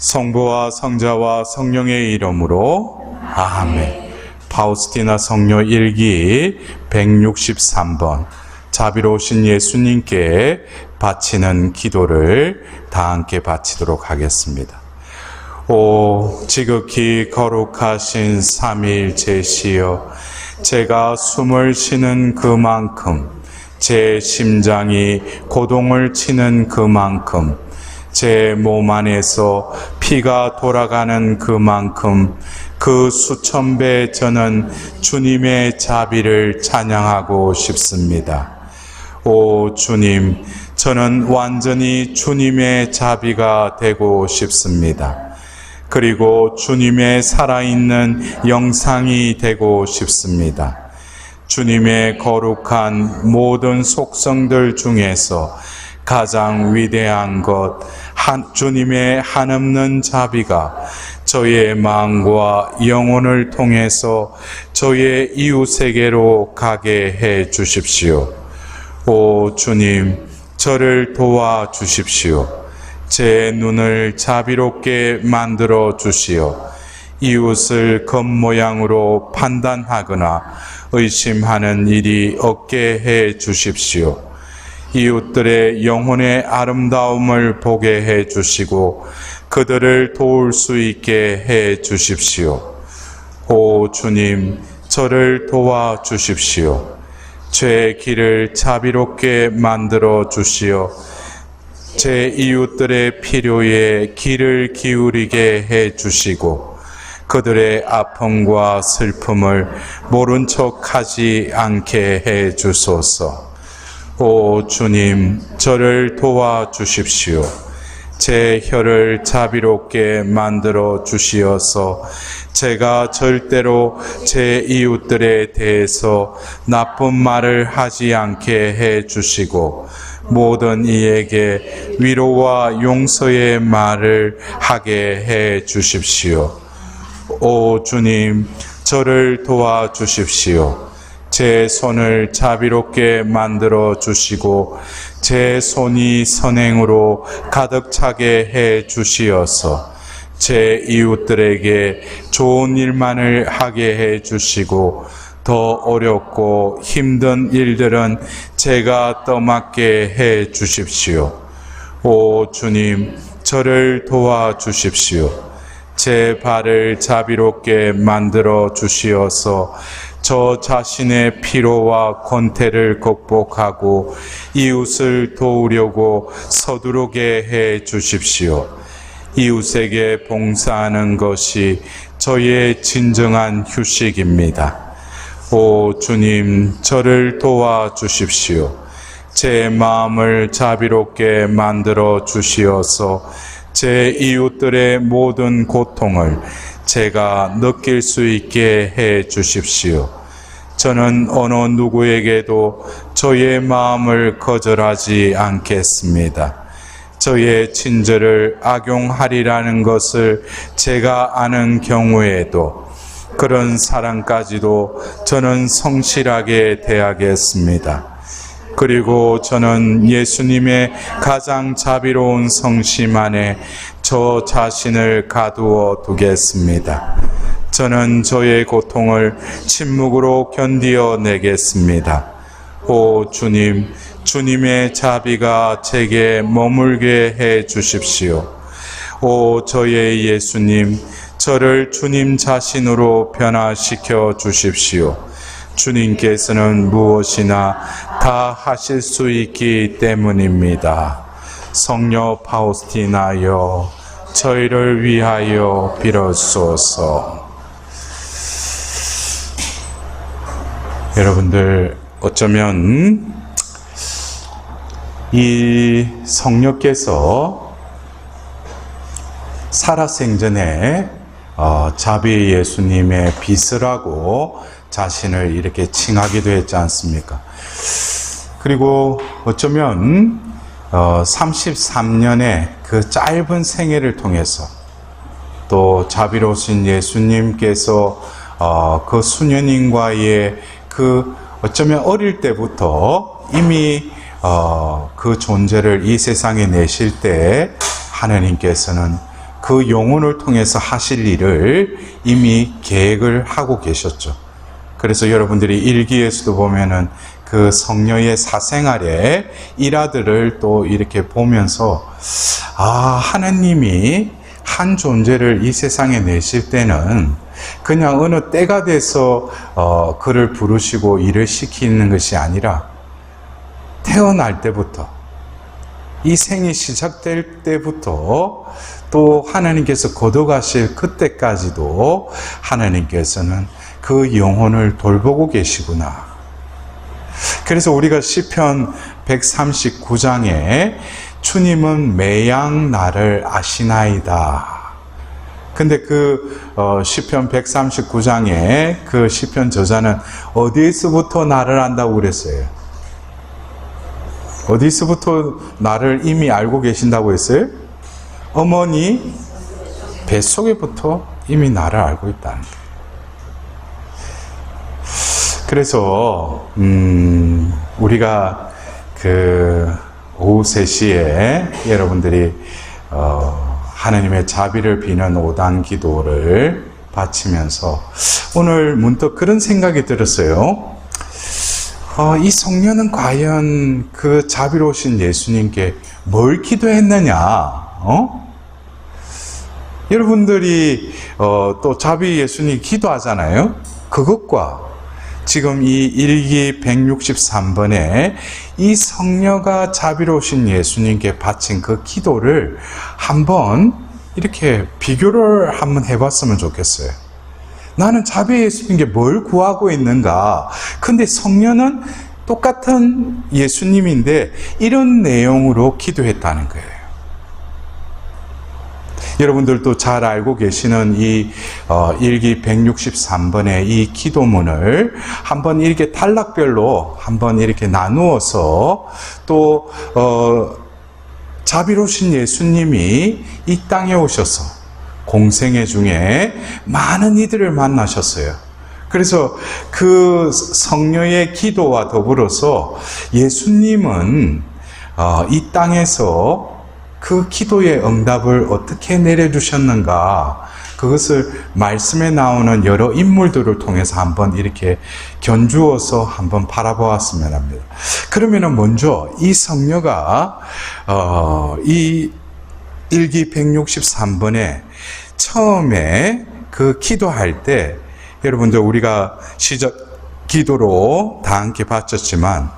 성부와 성자와 성령의 이름으로 아멘. 파우스티나 성녀 일기 163번 자비로우신 예수님께 바치는 기도를 다 함께 바치도록 하겠습니다. 오 지극히 거룩하신 삼위일체시여, 제가 숨을 쉬는 그만큼, 제 심장이 고동을 치는 그만큼, 제 몸 안에서 피가 돌아가는 그만큼 그 수천 배 저는 주님의 자비를 찬양하고 싶습니다. 오 주님, 저는 완전히 주님의 자비가 되고 싶습니다. 그리고 주님의 살아있는 영상이 되고 싶습니다. 주님의 거룩한 모든 속성들 중에서 가장 위대한 것, 주님의 한없는 자비가 저의 마음과 영혼을 통해서 저의 이웃에게로 가게 해 주십시오. 오 주님, 저를 도와 주십시오. 제 눈을 자비롭게 만들어 주시어 이웃을 겉모양으로 판단하거나 의심하는 일이 없게 해 주십시오. 이웃들의 영혼의 아름다움을 보게 해 주시고 그들을 도울 수 있게 해 주십시오. 오 주님, 저를 도와 주십시오. 제 길을 자비롭게 만들어 주시어 제 이웃들의 필요에 귀를 기울이게 해 주시고 그들의 아픔과 슬픔을 모른 척하지 않게 해 주소서. 오 주님, 저를 도와 주십시오. 제 혀를 자비롭게 만들어 주시어서 제가 절대로 제 이웃들에 대해서 나쁜 말을 하지 않게 해 주시고 모든 이에게 위로와 용서의 말을 하게 해 주십시오. 오 주님, 저를 도와 주십시오. 제 손을 자비롭게 만들어 주시고 제 손이 선행으로 가득 차게 해 주시어서 제 이웃들에게 좋은 일만을 하게 해 주시고 더 어렵고 힘든 일들은 제가 떠맡게 해 주십시오. 오 주님, 저를 도와 주십시오. 제 발을 자비롭게 만들어 주시어서 저 자신의 피로와 권태를 극복하고 이웃을 도우려고 서두르게 해 주십시오. 이웃에게 봉사하는 것이 저의 진정한 휴식입니다. 오 주님, 저를 도와 주십시오. 제 마음을 자비롭게 만들어 주시어서 제 이웃들의 모든 고통을 제가 느낄 수 있게 해 주십시오. 저는 어느 누구에게도 저의 마음을 거절하지 않겠습니다. 저의 친절을 악용하리라는 것을 제가 아는 경우에도 그런 사람까지도 저는 성실하게 대하겠습니다. 그리고 저는 예수님의 가장 자비로운 성심 안에 저 자신을 가두어 두겠습니다. 저는 저의 고통을 침묵으로 견디어 내겠습니다. 오 주님, 주님의 자비가 제게 머물게 해 주십시오. 오 저의 예수님, 저를 주님 자신으로 변화시켜 주십시오. 주님께서는 무엇이나 다 하실 수 있기 때문입니다. 성녀 파우스티나여, 저희를 위하여 빌어주소서. 여러분들, 어쩌면 이 성녀께서 살아생전에 자비 예수님의 빚이라고 자신을 이렇게 칭하기도 했지 않습니까? 그리고 어쩌면 33년의 그 짧은 생애를 통해서 또 자비로우신 예수님께서 그 수녀님과의 그 어쩌면 어릴 때부터 이미 그 존재를 이 세상에 내실 때 하나님께서는 그 영혼을 통해서 하실 일을 이미 계획을 하고 계셨죠. 그래서 여러분들이 일기에서도 보면은 그 성녀의 사생활의 일화들을 또 이렇게 보면서 하나님이 한 존재를 이 세상에 내실 때는 그냥 어느 때가 돼서 그를 부르시고 일을 시키는 것이 아니라 태어날 때부터, 이 생이 시작될 때부터 또 하나님께서 거둬가실 그때까지도 하나님께서는 그 영혼을 돌보고 계시구나. 그래서 우리가 시편 139장에 주님은 매양 나를 아시나이다. 근데 그 시편 139장에 그 시편 저자는 어디에서부터 나를 안다고 그랬어요? 어디서부터 나를 이미 알고 계신다고 했어요? 어머니 뱃속에부터 이미 나를 알고 있다는 거예요. 그래서 우리가 그 오후 3시에 여러분들이 하나님의 자비를 비는 5단 기도를 바치면서 오늘 문득 그런 생각이 들었어요. 이 성녀는 과연 그 자비로우신 예수님께 뭘 기도했느냐? 여러분들이 또 자비 예수님 기도하잖아요. 그것과 지금 이 일기 163번에 이 성녀가 자비로우신 예수님께 바친 그 기도를 한번 이렇게 비교를 한번 해봤으면 좋겠어요. 나는 자비 예수님께 뭘 구하고 있는가? 근데 성녀는 똑같은 예수님인데 이런 내용으로 기도했다는 거예요. 여러분들도 잘 알고 계시는 이 일기 163번의 이 기도문을 한번 이렇게 단락별로 한번 이렇게 나누어서 또 자비로우신 예수님이 이 땅에 오셔서 공생애 중에 많은 이들을 만나셨어요. 그래서 그 성녀의 기도와 더불어서 예수님은 이 땅에서 그 기도의 응답을 어떻게 내려주셨는가, 그것을 말씀에 나오는 여러 인물들을 통해서 한번 이렇게 견주어서 한번 바라보았으면 합니다. 그러면은 먼저 이 성녀가 이 일기 163번에 처음에 그 기도할 때, 여러분들 우리가 시작 기도로 다 함께 바쳤지만,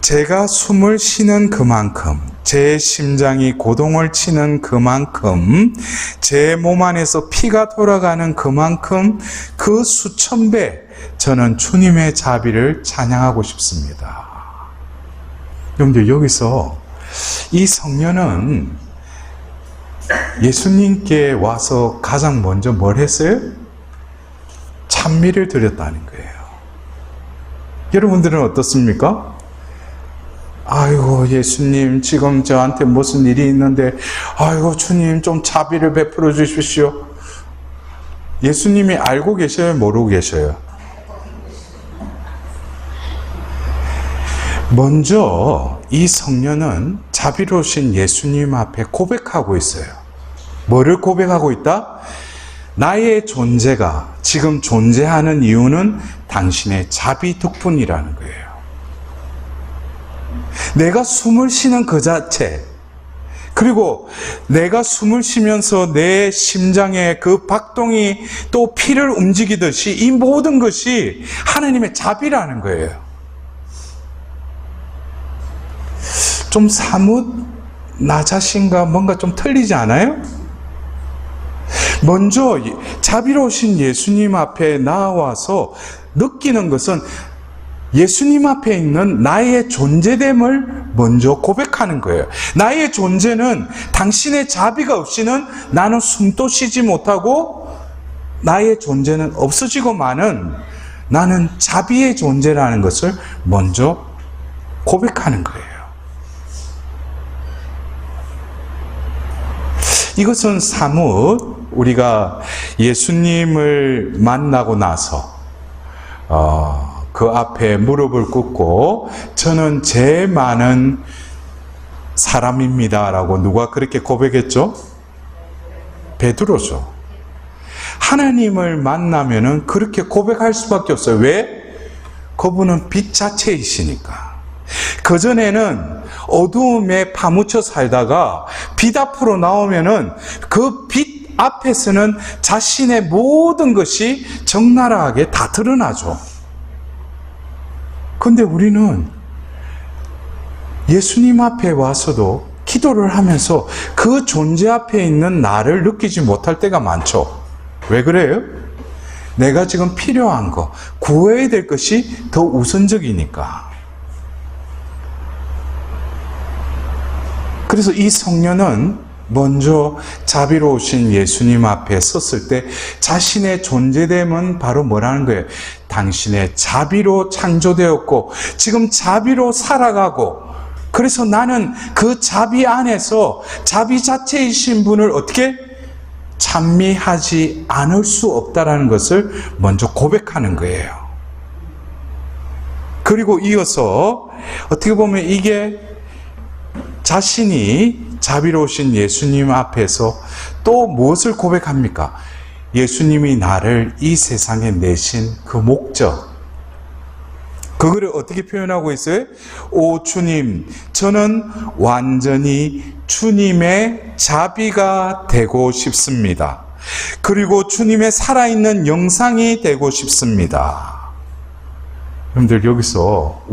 제가 숨을 쉬는 그만큼, 제 심장이 고동을 치는 그만큼, 제 몸 안에서 피가 돌아가는 그만큼 그 수천 배 저는 주님의 자비를 찬양하고 싶습니다. 여러분들 여기서 이 성녀는 예수님께 와서 가장 먼저 뭘 했어요? 찬미를 드렸다는 거예요. 여러분들은 어떻습니까? 아이고 예수님 지금 저한테 무슨 일이 있는데 아이고 주님 좀 자비를 베풀어 주십시오. 예수님이 알고 계셔요? 모르고 계셔요? 먼저 이 성녀는 자비로우신 예수님 앞에 고백하고 있어요. 뭐를 고백하고 있다? 나의 존재가 지금 존재하는 이유는 당신의 자비 덕분이라는 거예요. 내가 숨을 쉬는 그 자체, 그리고 내가 숨을 쉬면서 내 심장에 그 박동이 또 피를 움직이듯이 이 모든 것이 하나님의 자비라는 거예요. 좀 사뭇 나 자신과 뭔가 좀 틀리지 않아요? 먼저 자비로우신 예수님 앞에 나와서 느끼는 것은 예수님 앞에 있는 나의 존재됨을 먼저 고백하는 거예요. 나의 존재는 당신의 자비가 없이는 나는 숨도 쉬지 못하고 나의 존재는 없어지고 마는, 나는 자비의 존재라는 것을 먼저 고백하는 거예요. 이것은 사뭇 우리가 예수님을 만나고 나서 그 앞에 무릎을 꿇고 저는 죄 많은 사람입니다 라고 누가 그렇게 고백했죠? 베드로죠. 하나님을 만나면은 그렇게 고백할 수밖에 없어요. 왜? 그분은 빛 자체이시니까. 그전에는 어두움에 파묻혀 살다가 빛 앞으로 나오면은 그 빛 앞에서는 자신의 모든 것이 적나라하게 다 드러나죠. 근데 우리는 예수님 앞에 와서도 기도를 하면서 그 존재 앞에 있는 나를 느끼지 못할 때가 많죠. 왜 그래요? 내가 지금 필요한 거, 구해야 될 것이 더 우선적이니까. 그래서 이 성녀는 먼저 자비로우신 예수님 앞에 섰을 때 자신의 존재됨은 바로 뭐라는 거예요? 당신의 자비로 창조되었고 지금 자비로 살아가고, 그래서 나는 그 자비 안에서 자비 자체이신 분을 어떻게 찬미하지 않을 수 없다라는 것을 먼저 고백하는 거예요. 그리고 이어서 어떻게 보면 이게 자신이 자비로우신 예수님 앞에서 또 무엇을 고백합니까? 예수님이 나를 이 세상에 내신 그 목적, 그거를 어떻게 표현하고 있어요? 오 주님, 저는 완전히 주님의 자비가 되고 싶습니다. 그리고 주님의 살아있는 영상이 되고 싶습니다. 여러분들, 여기서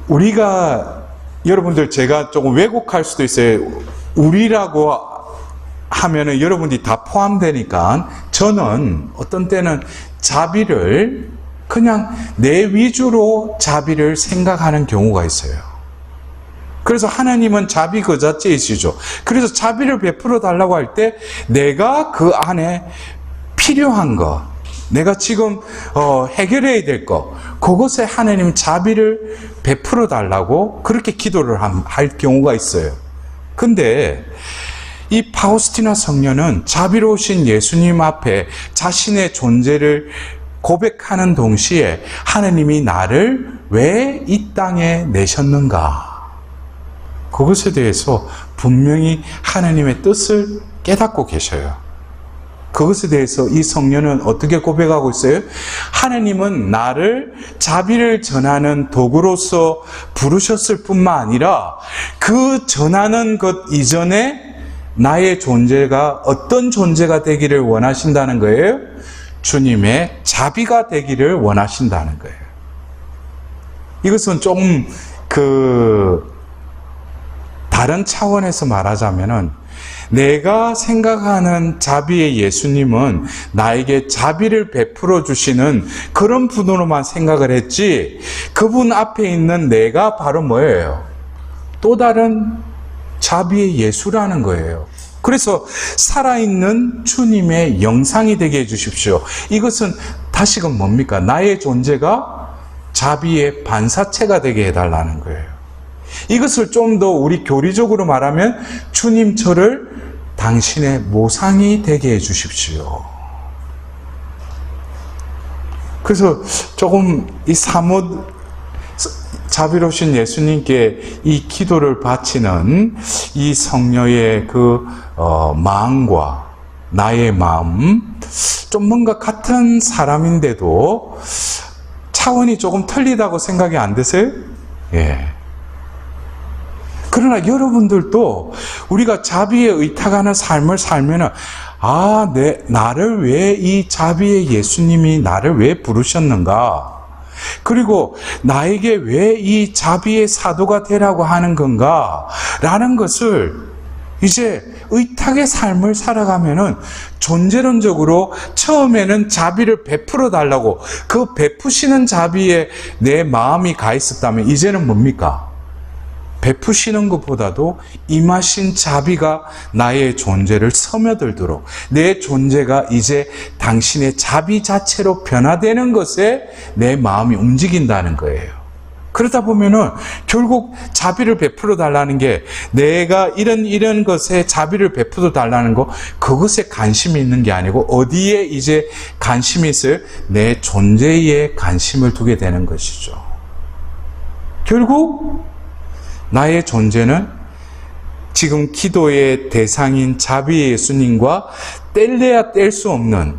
우리가 여러분들, 제가 조금 왜곡할 수도 있어요. 우리라고 하면은 여러분들이 다 포함되니까, 저는 어떤 때는 자비를 그냥 내 위주로 자비를 생각하는 경우가 있어요. 그래서 하나님은 자비 그 자체이시죠. 그래서 자비를 베풀어 달라고 할 때 내가 그 안에 필요한 거, 내가 지금 해결해야 될 거, 그것에 하나님 자비를 베풀어 달라고 그렇게 기도를 할 경우가 있어요. 근데 이 파우스티나 성녀는 자비로우신 예수님 앞에 자신의 존재를 고백하는 동시에 하나님이 나를 왜 이 땅에 내셨는가, 그것에 대해서 분명히 하나님의 뜻을 깨닫고 계셔요. 그것에 대해서 이 성녀는 어떻게 고백하고 있어요? 하나님은 나를 자비를 전하는 도구로서 부르셨을 뿐만 아니라 그 전하는 것 이전에 나의 존재가 어떤 존재가 되기를 원하신다는 거예요? 주님의 자비가 되기를 원하신다는 거예요. 이것은 좀 다른 차원에서 말하자면은, 내가 생각하는 자비의 예수님은 나에게 자비를 베풀어 주시는 그런 분으로만 생각을 했지, 그분 앞에 있는 내가 바로 뭐예요? 또 다른 자비의 예수라는 거예요. 그래서 살아있는 주님의 영상이 되게 해주십시오. 이것은 다시금 뭡니까? 나의 존재가 자비의 반사체가 되게 해달라는 거예요. 이것을 좀 더 우리 교리적으로 말하면 주님 저를 당신의 모상이 되게 해주십시오. 그래서 조금 이 사뭇 자비로우신 예수님께 이 기도를 바치는 이 성녀의 마음과 나의 마음, 좀 뭔가 같은 사람인데도 차원이 조금 틀리다고 생각이 안 드세요? 예. 그러나 여러분들도 우리가 자비에 의탁하는 삶을 살면은, 나를 왜 이 자비의 예수님이 나를 왜 부르셨는가? 그리고 나에게 왜 이 자비의 사도가 되라고 하는 건가? 라는 것을 이제 의탁의 삶을 살아가면은 존재론적으로 처음에는 자비를 베풀어 달라고 그 베푸시는 자비에 내 마음이 가 있었다면, 이제는 뭡니까? 베푸시는 것보다도 임하신 자비가 나의 존재를 스며들도록 내 존재가 이제 당신의 자비 자체로 변화되는 것에 내 마음이 움직인다는 거예요. 그러다 보면은 결국 자비를 베풀어 달라는 게 내가 이런 것에 자비를 베풀어 달라는 거, 그것에 관심이 있는 게 아니고 어디에 이제 관심이 있어요? 내 존재에 관심을 두게 되는 것이죠. 결국 나의 존재는 지금 기도의 대상인 자비의 예수님과 뗄래야 뗄 수 없는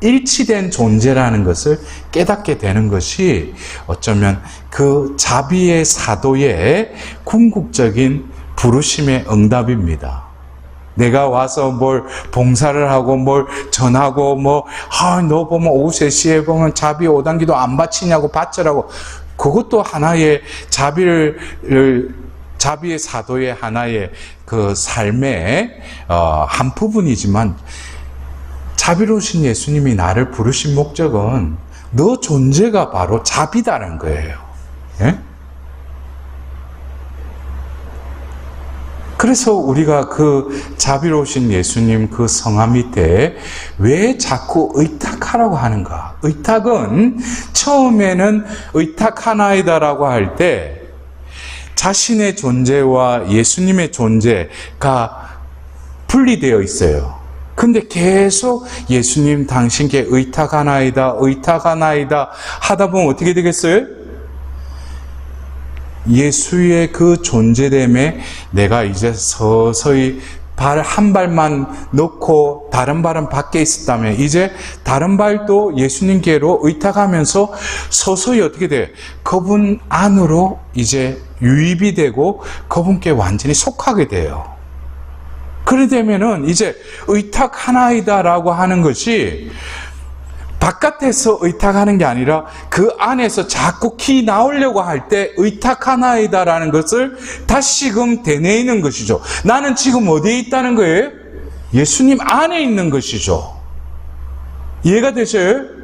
일치된 존재라는 것을 깨닫게 되는 것이 어쩌면 그 자비의 사도의 궁극적인 부르심의 응답입니다. 내가 와서 뭘 봉사를 하고 뭘 전하고 너 보면 오후 3시에 보면 자비 5단기도 안 바치냐고 바쳐라고, 그것도 하나의 자비의 사도의 하나의 그 삶의 한 부분이지만, 자비로우신 예수님이 나를 부르신 목적은 너 존재가 바로 자비다라는 거예요. 예? 그래서 우리가 그 자비로우신 예수님 그 성화 밑에 왜 자꾸 의탁하라고 하는가? 의탁은 처음에는 의탁하나이다라고 할 때 자신의 존재와 예수님의 존재가 분리되어 있어요. 근데 계속 예수님 당신께 의탁하나이다, 의탁하나이다 하다 보면 어떻게 되겠어요? 예수의 그 존재됨에 내가 이제 서서히 발 한 발만 넣고 다른 발은 밖에 있었다면 이제 다른 발도 예수님께로 의탁하면서 서서히 어떻게 돼요? 그분 안으로 이제 유입이 되고 그분께 완전히 속하게 돼요. 그래 되면은 이제 의탁하나이다라고 하는 것이 바깥에서 의탁하는 게 아니라 그 안에서 자꾸 키 나오려고 할 때 의탁하나이다라는 것을 다시금 되뇌이는 것이죠. 나는 지금 어디에 있다는 거예요? 예수님 안에 있는 것이죠. 이해가 되셔요?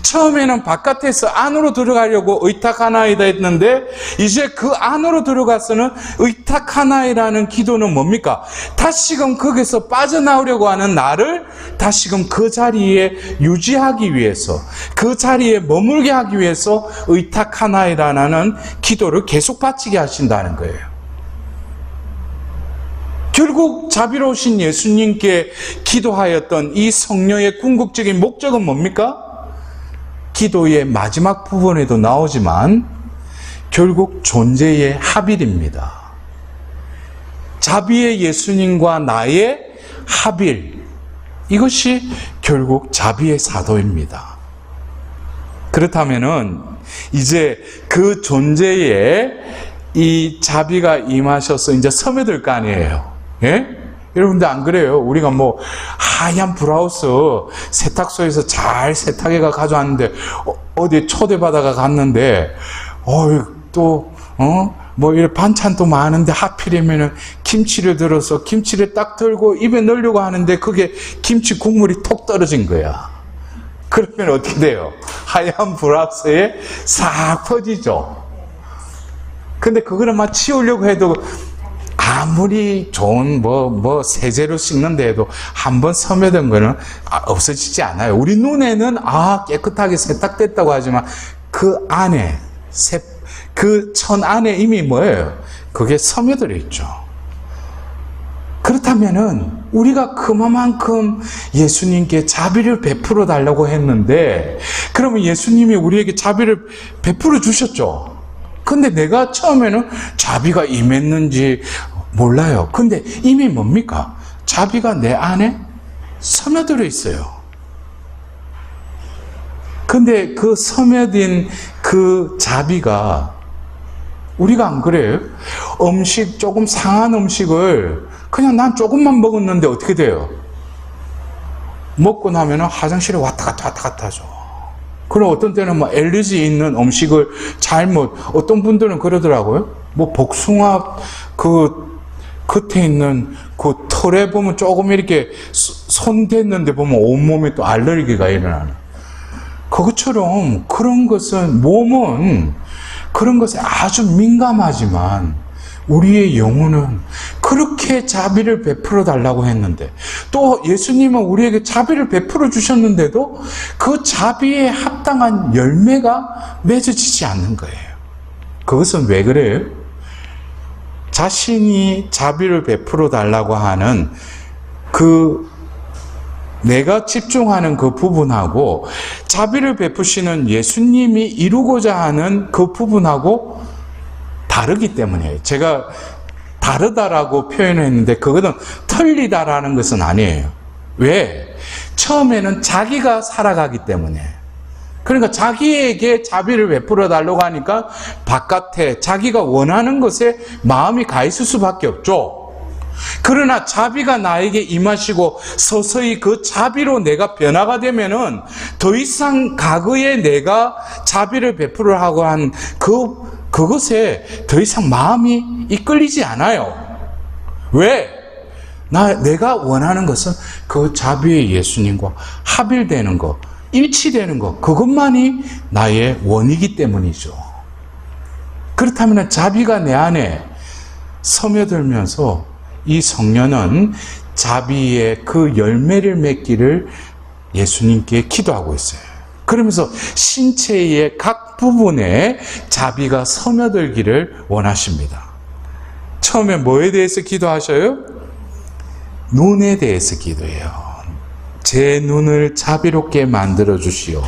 처음에는 바깥에서 안으로 들어가려고 의탁하나이다 했는데 이제 그 안으로 들어가서는 의탁하나이라는 기도는 뭡니까? 다시금 거기서 빠져나오려고 하는 나를 다시금 그 자리에 유지하기 위해서, 그 자리에 머물게 하기 위해서 의탁하나이라는 기도를 계속 바치게 하신다는 거예요. 결국 자비로우신 예수님께 기도하였던 이 성령의 궁극적인 목적은 뭡니까? 기도의 마지막 부분에도 나오지만 결국 존재의 합일입니다. 자비의 예수님과 나의 합일, 이것이 결국 자비의 사도입니다. 그렇다면은 이제 그 존재에 이 자비가 임하셔서 이제 스며들 거 아니에요. 예? 여러분들 안 그래요? 우리가 하얀 브라우스 세탁소에서 잘 세탁해가 가져왔는데 어디 초대받아가 갔는데 이렇게 반찬도 많은데 하필이면은 김치를 들어서 김치를 딱 들고 입에 넣으려고 하는데 그게 김치 국물이 톡 떨어진 거야. 그러면 어떻게 돼요? 하얀 브라우스에 싹 퍼지죠. 근데 그거를 막 치우려고 해도 아무리 좋은 세제로 씻는데 해도 한번 스며든 거는 없어지지 않아요. 우리 눈에는 깨끗하게 세탁됐다고 하지만 그 안에 그 천 안에 이미 뭐예요? 그게 스며들어 있죠. 그렇다면은 우리가 그만큼 예수님께 자비를 베풀어 달라고 했는데, 그러면 예수님이 우리에게 자비를 베풀어 주셨죠. 근데 내가 처음에는 자비가 임했는지 몰라요. 근데 이미 뭡니까? 자비가 내 안에 스며들어 있어요. 근데 그 스며든 그 자비가, 우리가 안 그래요? 조금 상한 음식을 그냥 난 조금만 먹었는데 어떻게 돼요? 먹고 나면 화장실에 왔다 갔다 하죠. 그럼 어떤 때는 알레르기 있는 음식을 어떤 분들은 그러더라고요. 복숭아 겉에 있는 그 털에 보면 조금 이렇게 손 댔는데 보면 온몸에 또 알레르기가 일어나는. 그것처럼 몸은 그런 것에 아주 민감하지만 우리의 영혼은 그렇게 자비를 베풀어 달라고 했는데, 또 예수님은 우리에게 자비를 베풀어 주셨는데도 그 자비에 합당한 열매가 맺어지지 않는 거예요. 그것은 왜 그래요? 자신이 자비를 베풀어 달라고 하는 내가 집중하는 그 부분하고 자비를 베푸시는 예수님이 이루고자 하는 그 부분하고 다르기 때문이에요. 제가 다르다라고 표현했는데 그거는 틀리다라는 것은 아니에요. 왜? 처음에는 자기가 살아가기 때문에. 그러니까 자기에게 자비를 베풀어 달라고 하니까 바깥에 자기가 원하는 것에 마음이 가 있을 수밖에 없죠. 그러나 자비가 나에게 임하시고 서서히 그 자비로 내가 변화가 되면은 더 이상 과거에 내가 자비를 베풀어 하고 한 그것에 더 이상 마음이 이끌리지 않아요. 왜? 내가 원하는 것은 그 자비의 예수님과 합일되는 것, 일치되는 것, 그것만이 나의 원이기 때문이죠. 그렇다면 자비가 내 안에 스며들면서 이 성령은 자비의 그 열매를 맺기를 예수님께 기도하고 있어요. 그러면서 신체의 각 부분에 자비가 스며들기를 원하십니다. 처음에 뭐에 대해서 기도하셔요? 눈에 대해서 기도해요. 제 눈을 자비롭게 만들어 주시오.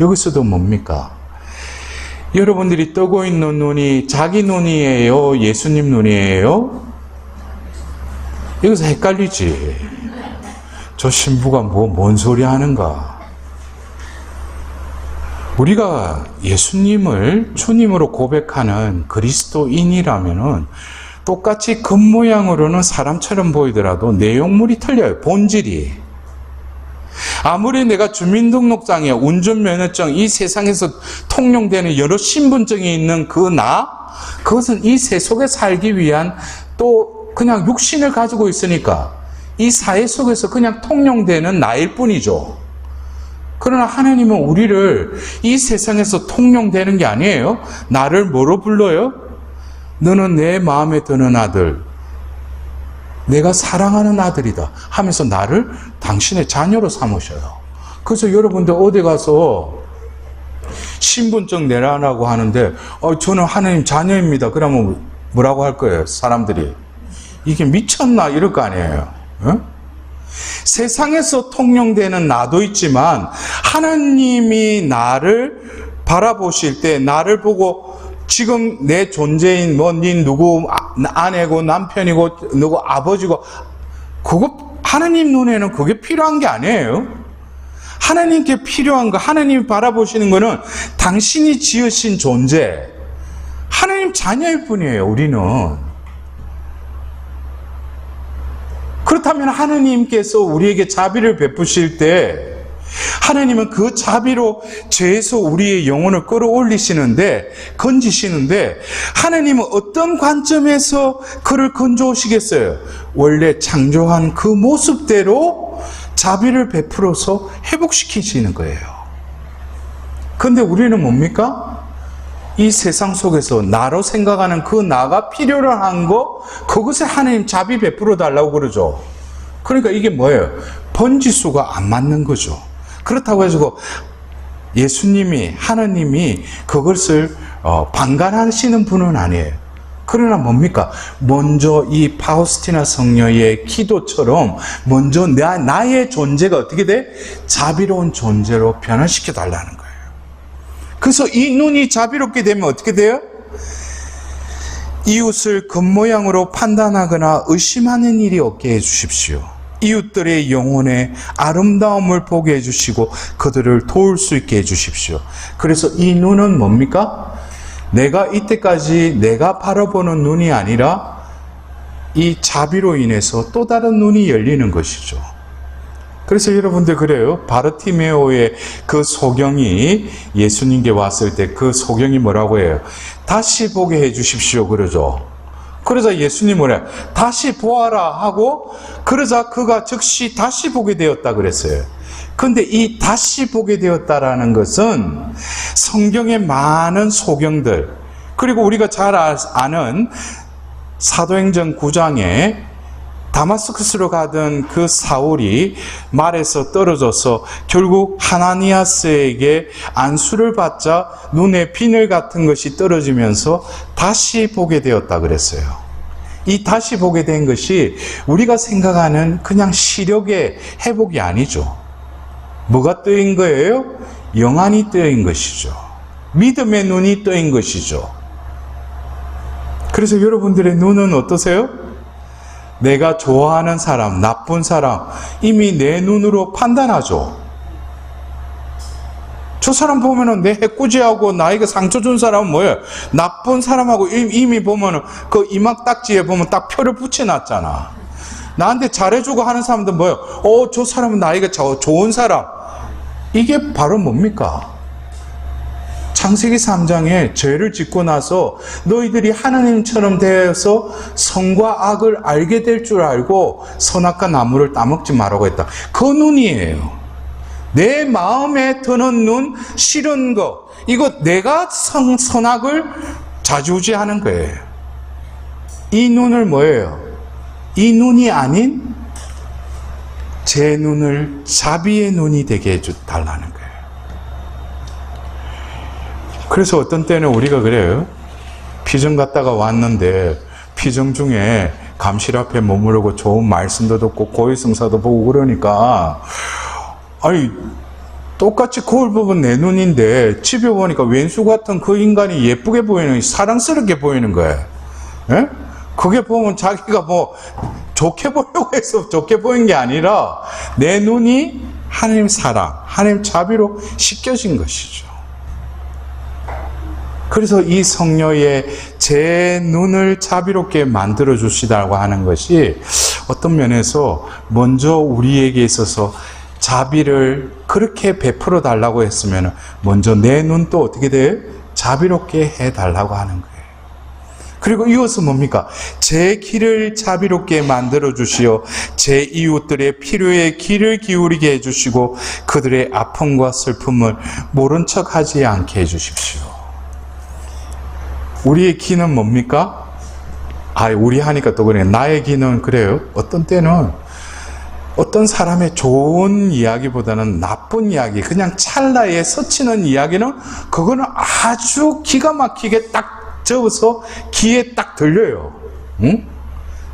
여기서도 뭡니까? 여러분들이 뜨고 있는 눈이 자기 눈이에요? 예수님 눈이에요? 여기서 헷갈리지. 저 신부가 뭔 소리 하는가? 우리가 예수님을 주님으로 고백하는 그리스도인이라면은 똑같이 겉모양으로는 사람처럼 보이더라도 내용물이 틀려요. 본질이. 아무리 내가 주민등록장에 운전면허증, 이 세상에서 통용되는 여러 신분증이 있는 그것은 이 세속에 살기 위한 또 그냥 육신을 가지고 있으니까 이 사회 속에서 그냥 통용되는 나일 뿐이죠. 그러나 하나님은 우리를 이 세상에서 통용되는 게 아니에요. 나를 뭐로 불러요? 너는 내 마음에 드는 아들, 내가 사랑하는 아들이다 하면서 나를 당신의 자녀로 삼으셔요. 그래서 여러분들 어디 가서 신분증 내라라고 하는데 저는 하나님 자녀입니다. 그러면 뭐라고 할 거예요? 사람들이 이게 미쳤나 이럴 거 아니에요. 어? 세상에서 통용되는 나도 있지만 하나님이 나를 바라보실 때 나를 보고 지금 내 존재인 네 누구 아내고 남편이고 누구 아버지고 그거 하나님 눈에는 그게 필요한 게 아니에요. 하나님께 필요한 거, 하나님이 바라보시는 거는 당신이 지으신 존재, 하나님 자녀일 뿐이에요. 우리는. 그렇다면 하나님께서 우리에게 자비를 베푸실 때 하나님은 그 자비로 죄에서 우리의 영혼을 끌어올리시는데, 건지시는데, 하나님은 어떤 관점에서 그를 건져오시겠어요? 원래 창조한 그 모습대로 자비를 베풀어서 회복시키시는 거예요. 그런데 우리는 뭡니까? 이 세상 속에서 나로 생각하는 그 나가 필요로 한 거, 그것에 하나님 자비 베풀어 달라고 그러죠. 그러니까 이게 뭐예요? 번지수가 안 맞는 거죠. 그렇다고 해서 예수님이, 하나님이 그것을 방관하시는 분은 아니에요. 그러나 뭡니까? 먼저 이 파우스티나 성녀의 기도처럼 먼저 나의 존재가 어떻게 돼? 자비로운 존재로 변화시켜 달라는 거예요. 그래서 이 눈이 자비롭게 되면 어떻게 돼요? 이웃을 겉모양으로 판단하거나 의심하는 일이 없게 해주십시오. 이웃들의 영혼의 아름다움을 보게 해주시고 그들을 도울 수 있게 해주십시오. 그래서 이 눈은 뭡니까? 내가 이때까지 내가 바라보는 눈이 아니라 이 자비로 인해서 또 다른 눈이 열리는 것이죠. 그래서 여러분들 그래요. 바르티메오의 그 소경이 예수님께 왔을 때 그 소경이 뭐라고 해요? 다시 보게 해주십시오 그러죠. 그러자 예수님 뭐래요? 다시 보아라 하고 그러자 그가 즉시 다시 보게 되었다 그랬어요. 근데 이 다시 보게 되었다라는 것은 성경의 많은 소경들, 그리고 우리가 잘 아는 사도행전 9장에 다마스쿠스로 가던 그 사울이 말에서 떨어져서 결국 하나니아스에게 안수를 받자 눈에 비늘 같은 것이 떨어지면서 다시 보게 되었다 그랬어요. 이 다시 보게 된 것이 우리가 생각하는 그냥 시력의 회복이 아니죠. 뭐가 뜨인 거예요? 영안이 뜨인 것이죠. 믿음의 눈이 뜨인 것이죠. 그래서 여러분들의 눈은 어떠세요? 내가 좋아하는 사람, 나쁜 사람 이미 내 눈으로 판단하죠. 저 사람 보면은 내 해꾸지하고 나에게 상처 준 사람은 뭐예요? 나쁜 사람하고 이미 보면은 그 이막딱지에 보면 딱 표를 붙여놨잖아. 나한테 잘해주고 하는 사람들 뭐예요? 저 사람은 나에게 좋은 사람. 이게 바로 뭡니까? 창세기 3장에 죄를 짓고 나서 너희들이 하나님처럼 되어서 선과 악을 알게 될 줄 알고 선악과 나무를 따먹지 말라고 했다. 그 눈이에요. 내 마음에 드는 눈, 싫은 거, 이거 내가 선악을 좌지우지하는 거예요. 이 눈을 뭐예요? 이 눈이 아닌 제 눈을 자비의 눈이 되게 해달라는 거예요. 그래서 어떤 때는 우리가 그래요. 피정 갔다가 왔는데 피정 중에 감실 앞에 머무르고 좋은 말씀도 듣고 고해성사도 보고 그러니까 아니 똑같이 거울 보면 내 눈인데 집에 오니까 왼수 같은 그 인간이 예쁘게 보이는, 사랑스럽게 보이는 거예요. 예? 그게 보면 자기가 뭐 좋게 보려고 해서 좋게 보이는 게 아니라 내 눈이 하나님 사랑, 하나님 자비로 씻겨진 것이죠. 그래서 이 성녀의 제 눈을 자비롭게 만들어 주시다고 하는 것이 어떤 면에서 먼저 우리에게 있어서 자비를 그렇게 베풀어 달라고 했으면 먼저 내 눈도 어떻게 돼요? 자비롭게 해달라고 하는 거예요. 그리고 이것은 뭡니까? 제 길을 자비롭게 만들어 주시어 제 이웃들의 필요에 귀를 기울이게 해주시고 그들의 아픔과 슬픔을 모른 척하지 않게 해주십시오. 우리의 기는 뭡니까? 우리 하니까 또 그래. 나의 기는 그래요. 어떤 때는 어떤 사람의 좋은 이야기보다는 나쁜 이야기, 그냥 찰나에 스치는 이야기는 그거는 아주 기가 막히게 딱 적어서 귀에 딱 들려요. 응?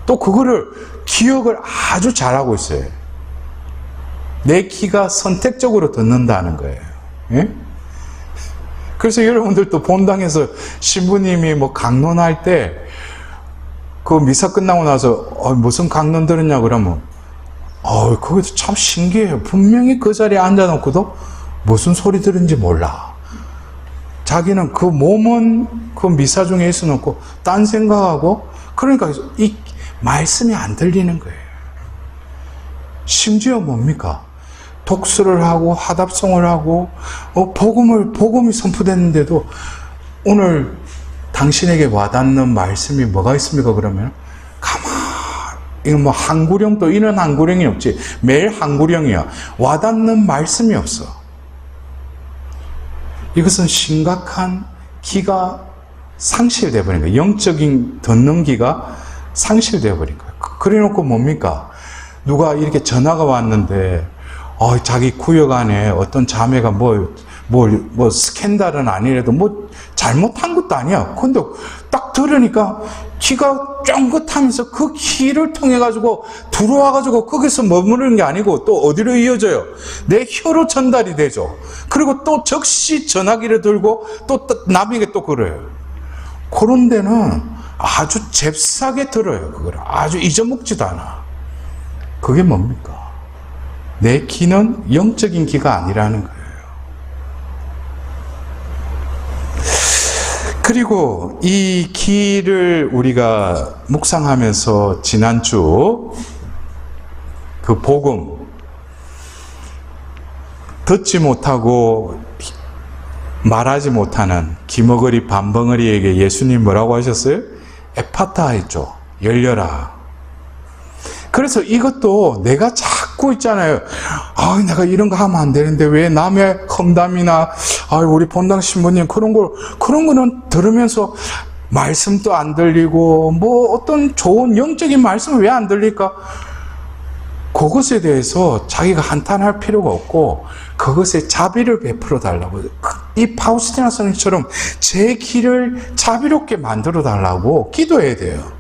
또 그거를 기억을 아주 잘하고 있어요. 내 귀가 선택적으로 듣는다는 거예요. 예? 그래서 여러분들도 본당에서 신부님이 뭐 강론할 때 그 미사 끝나고 나서 무슨 강론 들었냐 그러면 그것도 참 신기해요. 분명히 그 자리에 앉아놓고도 무슨 소리 들은지 몰라. 자기는 그 몸은 그 미사 중에 있어놓고 딴 생각하고, 그러니까 이 말씀이 안 들리는 거예요. 심지어 뭡니까? 독서를 하고 화답송을 하고 복음이 선포됐는데도 오늘 당신에게 와닿는 말씀이 뭐가 있습니까? 그러면 이건 뭐 한구령도 이런 한구령이 없지. 매일 한구령이야. 와닿는 말씀이 없어. 이것은 심각한 기가 상실되어 버린 거예요. 영적인 듣는 기가 상실되어 버린 거예요. 그래 놓고 뭡니까? 누가 이렇게 전화가 왔는데 자기 구역 안에 어떤 자매가 뭐 스캔들은 아니래도 뭐 잘못한 것도 아니야. 근데 딱 들으니까 귀가 쫑긋하면서 그 귀를 통해 가지고 들어와 가지고 거기서 머무르는 게 아니고 또 어디로 이어져요? 내 혀로 전달이 되죠. 그리고 또 즉시 전화기를 들고 또 남에게 또 그래요. 그런 데는 아주 잽싸게 들어요. 그걸 아주 잊어먹지도 않아. 그게 뭡니까? 내 귀는 영적인 귀가 아니라는 거예요. 그리고 이 귀를 우리가 묵상하면서 지난주 그 복음 듣지 못하고 말하지 못하는 기머거리 반벙어리에게 예수님 뭐라고 하셨어요? 에파타 했죠. 열려라. 그래서 이것도 내가 자꾸 있잖아요. 내가 이런 거 하면 안 되는데 왜 남의 험담이나 우리 본당 신부님 그런 거는 들으면서 말씀도 안 들리고 뭐 어떤 좋은 영적인 말씀은 왜 안 들릴까? 그것에 대해서 자기가 한탄할 필요가 없고 그것에 자비를 베풀어 달라고. 이 파우스티나 선생님처럼 제 길을 자비롭게 만들어 달라고 기도해야 돼요.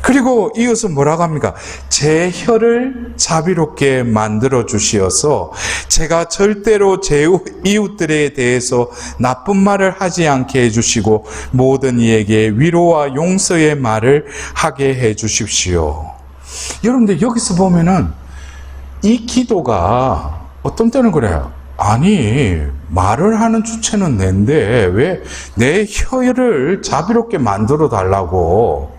그리고 이어서 뭐라고 합니까? 제 혀를 자비롭게 만들어 주시어서 제가 절대로 제 이웃들에 대해서 나쁜 말을 하지 않게 해주시고 모든 이에게 위로와 용서의 말을 하게 해 주십시오. 여러분들 여기서 보면은 이 기도가 어떤 때는 그래요. 아니, 말을 하는 주체는 낸데 왜 내 혀를 자비롭게 만들어 달라고?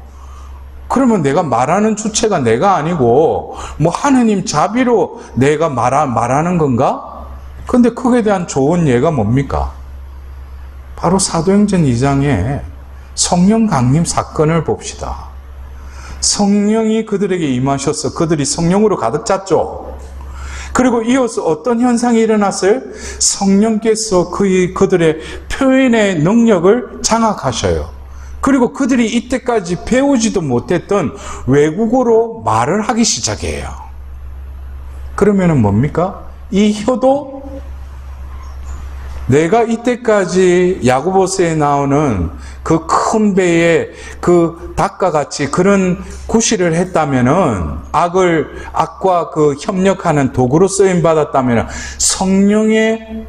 그러면 내가 말하는 주체가 내가 아니고 뭐 하느님 자비로 내가 말하는 건가? 근데 그에 대한 좋은 예가 뭡니까? 바로 사도행전 2장에 성령 강림 사건을 봅시다. 성령이 그들에게 임하셔서 그들이 성령으로 가득 찼죠. 그리고 이어서 어떤 현상이 일어났어요? 성령께서 그들의 표현의 능력을 장악하셔요. 그리고 그들이 이때까지 배우지도 못했던 외국어로 말을 하기 시작해요. 그러면은 뭡니까? 이 혀도 내가 이때까지 야고보서에 나오는 그 큰 배에 그 닭과 같이 그런 구실을 했다면은 악과 그 협력하는 도구로 쓰임 받았다면은 성령의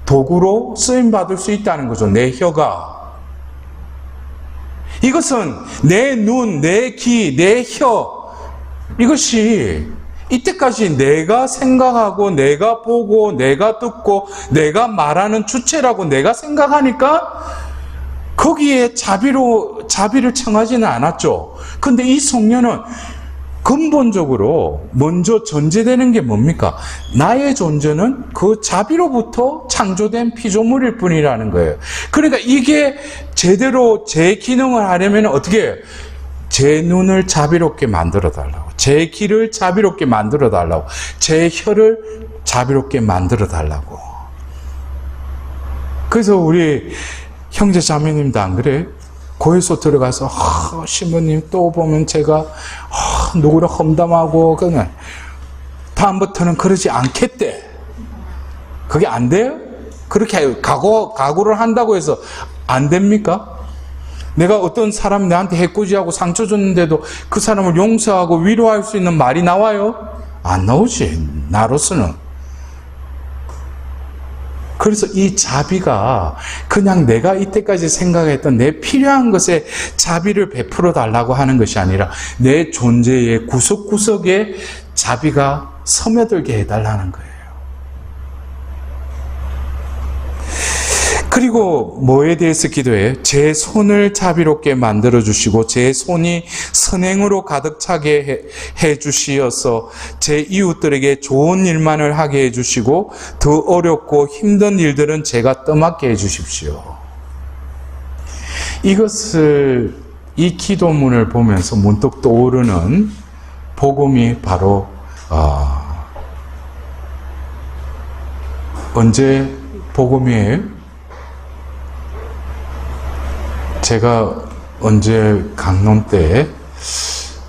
도구로 쓰임 받을 수 있다는 거죠. 내 혀가. 이것은 내 눈, 내 귀, 내 혀, 이것이 이때까지 내가 생각하고 내가 보고 내가 듣고 내가 말하는 주체라고 내가 생각하니까 거기에 자비를 청하지는 않았죠. 근데 이 성령은 근본적으로 먼저 전제되는 게 뭡니까? 나의 존재는 그 자비로부터 창조된 피조물일 뿐이라는 거예요. 그러니까 이게 제대로 제 기능을 하려면 어떻게 해요? 제 눈을 자비롭게 만들어 달라고, 제 귀를 자비롭게 만들어 달라고, 제 혀를 자비롭게 만들어 달라고. 그래서 우리 형제 자매님도 안 그래? 고해소 들어가서 신부님 또 보면 제가 누구를 험담하고 그냥 다음부터는 그러지 않겠대. 그게 안 돼요? 그렇게 각오를 한다고 해서 안 됩니까? 내가 어떤 사람 나한테 해코지하고 상처 줬는데도 그 사람을 용서하고 위로할 수 있는 말이 나와요? 안 나오지, 나로서는. 그래서 이 자비가 그냥 내가 이때까지 생각했던 내 필요한 것에 자비를 베풀어 달라고 하는 것이 아니라 내 존재의 구석구석에 자비가 스며들게 해달라는 거예요. 그리고 뭐에 대해서 기도해요? 제 손을 자비롭게 만들어 주시고 제 손이 선행으로 가득 차게 해 주시어서 제 이웃들에게 좋은 일만을 하게 해 주시고 더 어렵고 힘든 일들은 제가 떠맡게 해 주십시오. 이 기도문을 보면서 문득 떠오르는 복음이 바로 언제 복음이에요? 제가 언제 강론 때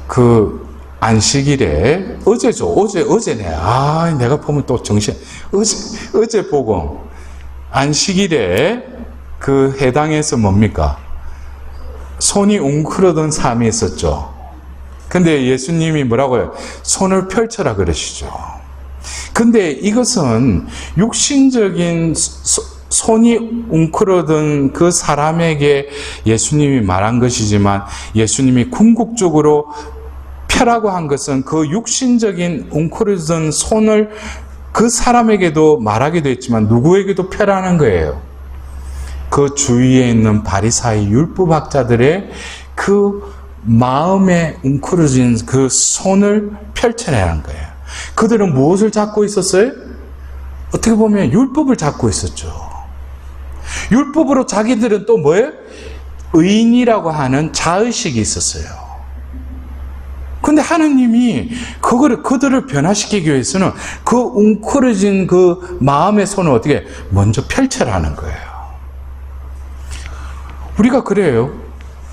그 안식일에 어제네. 내가 보면 또 정신. 어제 복음. 안식일에 그 해당에서 뭡니까? 손이 웅크러던 삶이 있었죠. 근데 예수님이 뭐라고요? 손을 펼쳐라 그러시죠. 근데 이것은 육신적인 손이 웅크러든 그 사람에게 예수님이 말한 것이지만 예수님이 궁극적으로 펴라고 한 것은 그 육신적인 웅크러든 손을 그 사람에게도 말하기도 했지만 누구에게도 펴라는 거예요. 그 주위에 있는 바리사이 율법학자들의 그 마음에 웅크러진 그 손을 펼쳐내라는 거예요. 그들은 무엇을 잡고 있었어요? 어떻게 보면 율법을 잡고 있었죠. 율법으로 자기들은 또 뭐예요? 의인이라고 하는 자의식이 있었어요. 근데 하느님이 그들을 변화시키기 위해서는 그 웅크러진 그 마음의 손을 어떻게 먼저 펼쳐라는 거예요. 우리가 그래요.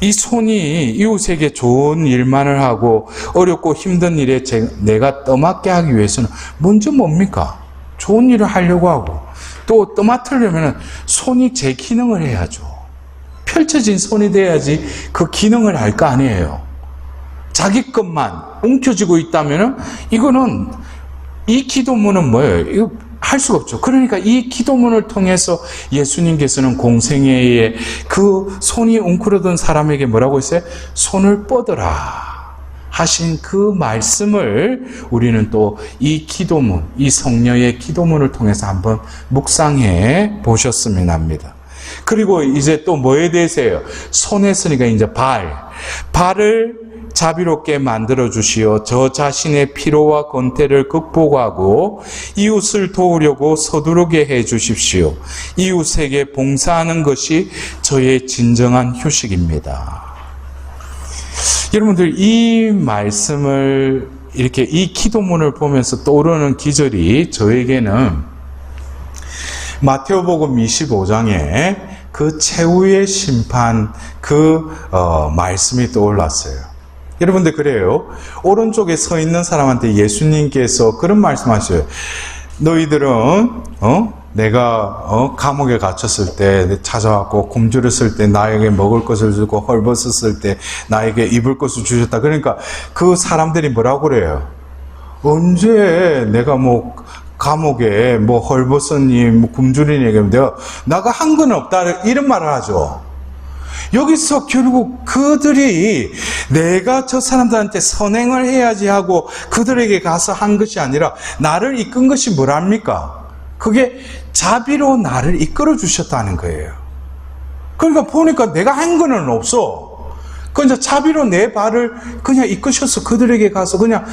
이 손이 이웃에게 좋은 일만을 하고 어렵고 힘든 일에 내가 떠맡게 하기 위해서는 먼저 뭡니까? 좋은 일을 하려고 하고 또 떠맡으려면 손이 제 기능을 해야죠. 펼쳐진 손이 돼야지 그 기능을 할 거 아니에요. 자기 것만 움켜쥐고 있다면은 이거는 이 기도문은 뭐예요? 이거 할 수가 없죠. 그러니까 이 기도문을 통해서 예수님께서는 공생애에 그 손이 웅크러든 사람에게 뭐라고 했어요? 손을 뻗어라 하신 그 말씀을 우리는 또 이 기도문, 이 성녀의 기도문을 통해서 한번 묵상해 보셨으면 합니다. 그리고 이제 또 뭐에 대해서요? 손에 쓰니까 이제 발을 자비롭게 만들어 주시어 저 자신의 피로와 권태를 극복하고 이웃을 도우려고 서두르게 해 주십시오. 이웃에게 봉사하는 것이 저의 진정한 휴식입니다. 여러분들 이 말씀을 이렇게 이 기도문을 보면서 떠오르는 기절이 저에게는 마태오복음 25장에 그 최후의 심판 말씀이 떠올랐어요. 여러분들 그래요. 오른쪽에 서 있는 사람한테 예수님께서 그런 말씀하셔요. 너희들은 내가 감옥에 갇혔을 때 찾아왔고 굶주렸을 때 나에게 먹을 것을 주고 헐벗었을 때 나에게 입을 것을 주셨다. 그러니까 그 사람들이 뭐라고 그래요? 언제 내가 뭐 감옥에 뭐 헐벗었니 뭐 굶주리니 내가 한 건 없다 이런 말을 하죠. 여기서 결국 그들이 내가 저 사람들한테 선행을 해야지 하고 그들에게 가서 한 것이 아니라 나를 이끈 것이 뭐랍니까? 그게 자비로 나를 이끌어 주셨다는 거예요. 그러니까 보니까 내가 한 거는 없어. 그냥 자비로 내 발을 그냥 이끄셔서 그들에게 가서 그냥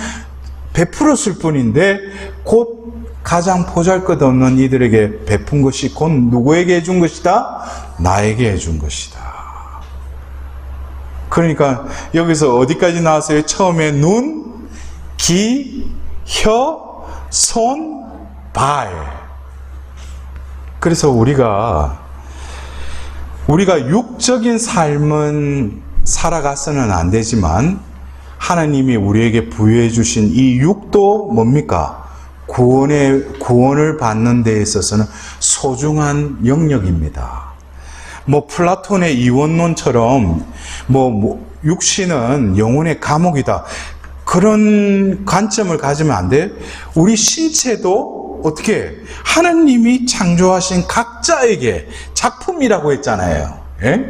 베풀었을 뿐인데 곧 가장 보잘것없는 이들에게 베푼 것이 곧 누구에게 해준 것이다? 나에게 해준 것이다. 그러니까 여기서 어디까지 나왔어요? 처음에 눈, 귀, 혀, 손, 발. 그래서 우리가 육적인 삶은 살아가서는 안 되지만 하나님이 우리에게 부여해 주신 이 육도 뭡니까? 구원을 받는 데 있어서는 소중한 영역입니다. 뭐 플라톤의 이원론처럼 육신은 영혼의 감옥이다. 그런 관점을 가지면 안 돼. 우리 신체도 어떻게 하나님이 창조하신 각자에게 작품이라고 했잖아요. 예?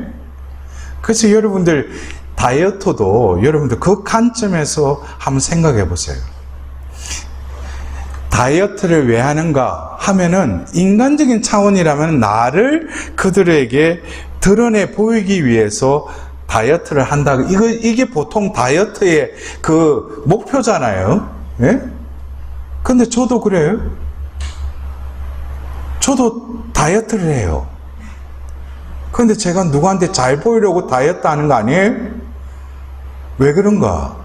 그래서 여러분들 다이어트도 여러분들 그 관점에서 한번 생각해 보세요. 다이어트를 왜 하는가 하면은 인간적인 차원이라면 나를 그들에게 드러내 보이기 위해서 다이어트를 한다. 이게 보통 다이어트의 그 목표잖아요. 예? 근데 저도 그래요. 저도 다이어트를 해요. 근데 제가 누구한테 잘 보이려고 다이어트 하는 거 아니에요? 왜 그런가?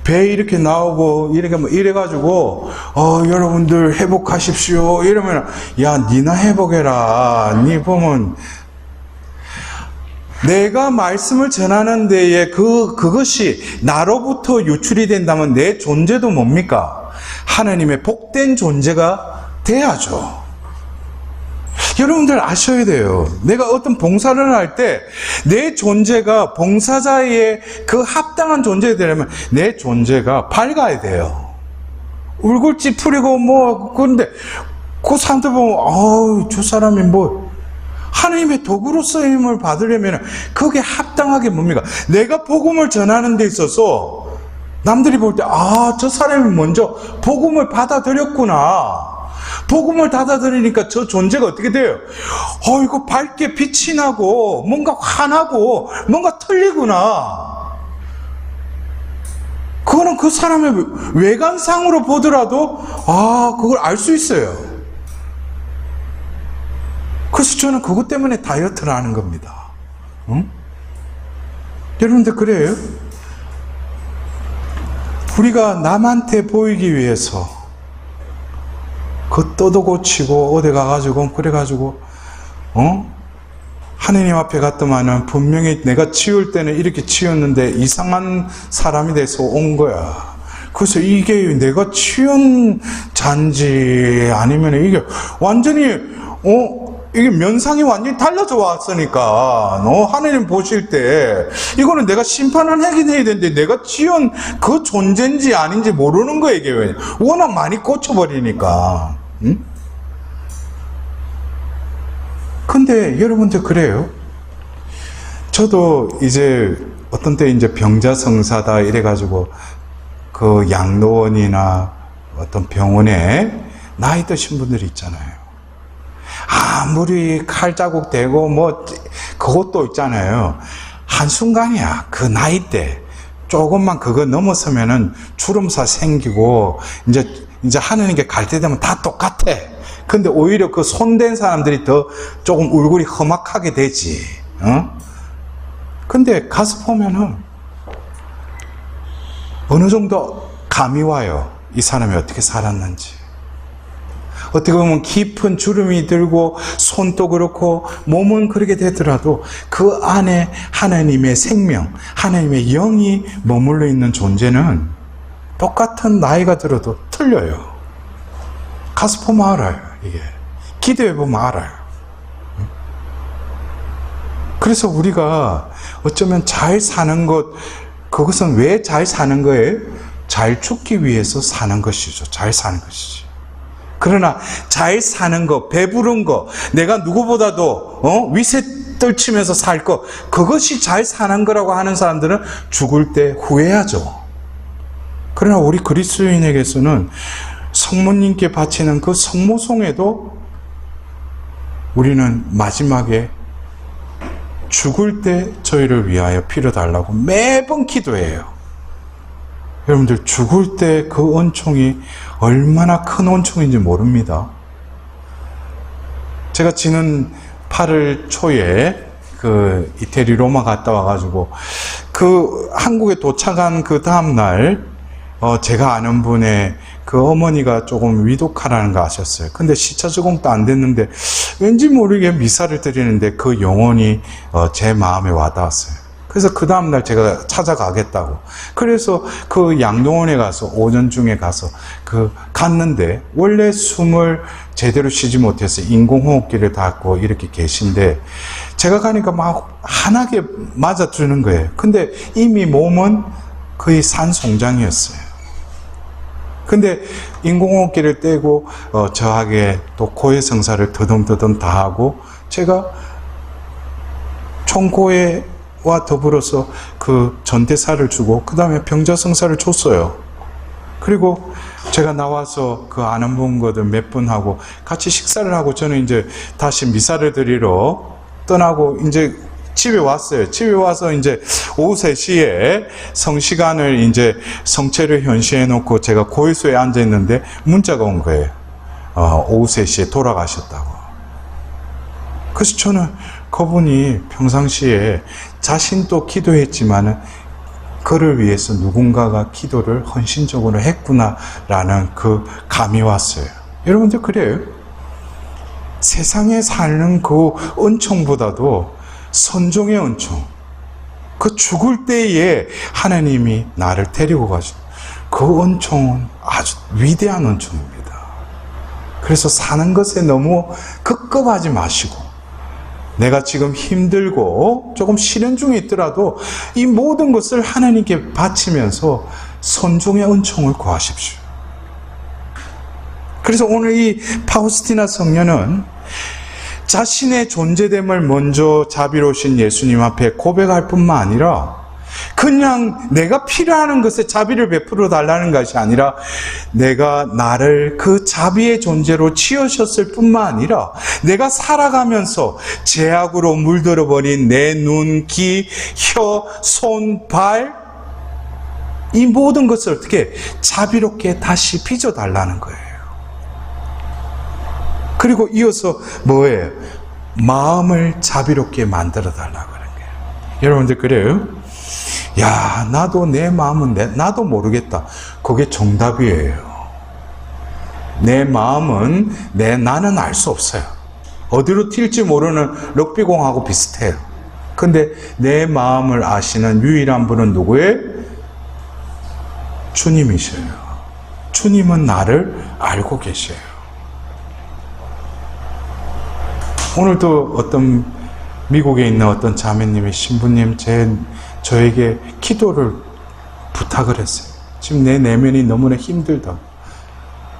배 이렇게 나오고 이래가지고 여러분들 회복하십시오 이러면 야 니나 회복해라. 니 보면 내가 말씀을 전하는 데에 그것이 나로부터 유출이 된다면 내 존재도 뭡니까? 하나님의 복된 존재가 돼야죠. 여러분들 아셔야 돼요. 내가 어떤 봉사를 할 때 내 존재가 봉사자의 그 합당한 존재가 되려면 내 존재가 밝아야 돼요. 얼굴 찌푸리고 그런데 그 사람들 보면 저 사람이 하나님의 도구로 쓰임을 받으려면 그게 합당하게 뭡니까? 내가 복음을 전하는 데 있어서 남들이 볼 때 저 사람이 먼저 복음을 받아들였구나. 복음을 받아들이니까 저 존재가 어떻게 돼요? 이거 밝게 빛이 나고 뭔가 환하고 뭔가 틀리구나. 그거는 그 사람의 외관상으로 보더라도 그걸 알 수 있어요. 그래서 저는 그것 때문에 다이어트를 하는 겁니다. 여러분들 그래요? 우리가 남한테 보이기 위해서 겉도도 고치고 어디 가가지고 그래가지고 하느님 앞에 갔더만은 분명히 내가 치울 때는 이렇게 치웠는데 이상한 사람이 돼서 온 거야. 그래서 이게 내가 치운 잔지 아니면 이게 완전히 이게 면상이 완전히 달라져 왔으니까, 하나님 보실 때, 이거는 내가 심판을 하긴 해야 되는데, 내가 지은 그 존재인지 아닌지 모르는 거예요, 이게 왜? 워낙 많이 꽂혀버리니까. 응? 근데 여러분들 그래요? 저도 이제 어떤 때 이제 병자성사다 이래가지고, 그 양로원이나 어떤 병원에 나이 드신 분들이 있잖아요. 아무리 칼 자국 되고 뭐 그것도 있잖아요. 한순간이야. 그 나이 때 조금만 그거 넘어서면은 주름살 생기고 이제 하느님께 갈 때 되면 다 똑같아. 근데 오히려 그 손댄 사람들이 더 조금 얼굴이 험악하게 되지. 근데 가서 보면은 어느 정도 감이 와요. 이 사람이 어떻게 살았는지. 어떻게 보면 깊은 주름이 들고 손도 그렇고 몸은 그렇게 되더라도 그 안에 하나님의 생명, 하나님의 영이 머물러 있는 존재는 똑같은 나이가 들어도 틀려요. 가서 보면 알아요. 이게 기도해 보면 알아요. 그래서 우리가 어쩌면 잘 사는 것, 그것은 왜 잘 사는 거예요? 잘 죽기 위해서 사는 것이죠. 잘 사는 것이지. 그러나 잘 사는 거, 배부른 거, 내가 누구보다도 위세 떨치면서 살 거, 그것이 잘 사는 거라고 하는 사람들은 죽을 때 후회하죠. 그러나 우리 그리스도인에게서는 성모님께 바치는 그 성모송에도 우리는 마지막에 죽을 때 저희를 위하여 피를 달라고 매번 기도해요. 여러분들 죽을 때 그恩총이 얼마나 큰恩총인지 모릅니다. 제가 지난 8월 초에 그 이태리 로마 갔다 와가지고 그 한국에 도착한 그 다음날 제가 아는 분의 그 어머니가 조금 위독하라는 거 아셨어요. 근데 시차 적응도 안 됐는데 왠지 모르게 미사를 드리는데 그 영혼이 제 마음에 와닿았어요. 그래서 그 다음날 제가 찾아가겠다고. 그래서 그 양로원에 가서 오전 중에 가서 갔는데 원래 숨을 제대로 쉬지 못해서 인공호흡기를 닫고 이렇게 계신데 제가 가니까 막 환하게 맞아주는 거예요. 근데 이미 몸은 거의 산송장이었어요. 근데 인공호흡기를 떼고 저하게 또 고해 성사를 더듬더듬 다 하고 제가 총고해와 더불어서 그 전대사를 주고 그 다음에 병자성사를 줬어요. 그리고 제가 나와서 그 아는 분거든 몇 분 하고 같이 식사를 하고 저는 이제 다시 미사를 드리러 떠나고 이제 집에 왔어요. 집에 와서 이제 오후 3시에 성시간을 이제 성체를 현시해 놓고 제가 고해소에 앉아 있는데 문자가 온 거예요. 오후 3시에 돌아가셨다고. 그래서 저는 그분이 평상시에 자신도 기도했지만은 그를 위해서 누군가가 기도를 헌신적으로 했구나라는 그 감이 왔어요. 여러분들 그래요? 세상에 사는 그 은총보다도 선종의 은총, 그 죽을 때에 하나님이 나를 데리고 가신 그 은총은 아주 위대한 은총입니다. 그래서 사는 것에 너무 급급하지 마시고 내가 지금 힘들고 조금 실현 중에 있더라도 이 모든 것을 하나님께 바치면서 선종의 은총을 구하십시오. 그래서 오늘 이 파우스티나 성녀는 자신의 존재됨을 먼저 자비로우신 예수님 앞에 고백할 뿐만 아니라 그냥 내가 필요한 것에 자비를 베풀어 달라는 것이 아니라 내가 나를 그 자비의 존재로 지으셨을 뿐만 아니라 내가 살아가면서 죄악으로 물들어 버린 내 눈, 귀, 혀, 손, 발 이 모든 것을 어떻게 자비롭게 다시 빚어달라는 거예요. 그리고 이어서 뭐예요? 마음을 자비롭게 만들어 달라고 하는 거예요. 여러분들 그래요? 야, 나도 내 마음은 나도 모르겠다. 그게 정답이에요. 내 마음은 나는 알 수 없어요. 어디로 튈지 모르는 럭비공하고 비슷해요. 근데 내 마음을 아시는 유일한 분은 누구예요? 주님이셔요. 주님은 나를 알고 계셔요. 오늘도 어떤 미국에 있는 어떤 자매님이 신부님 저에게 기도를 부탁을 했어요. 지금 내 내면이 너무나 힘들다.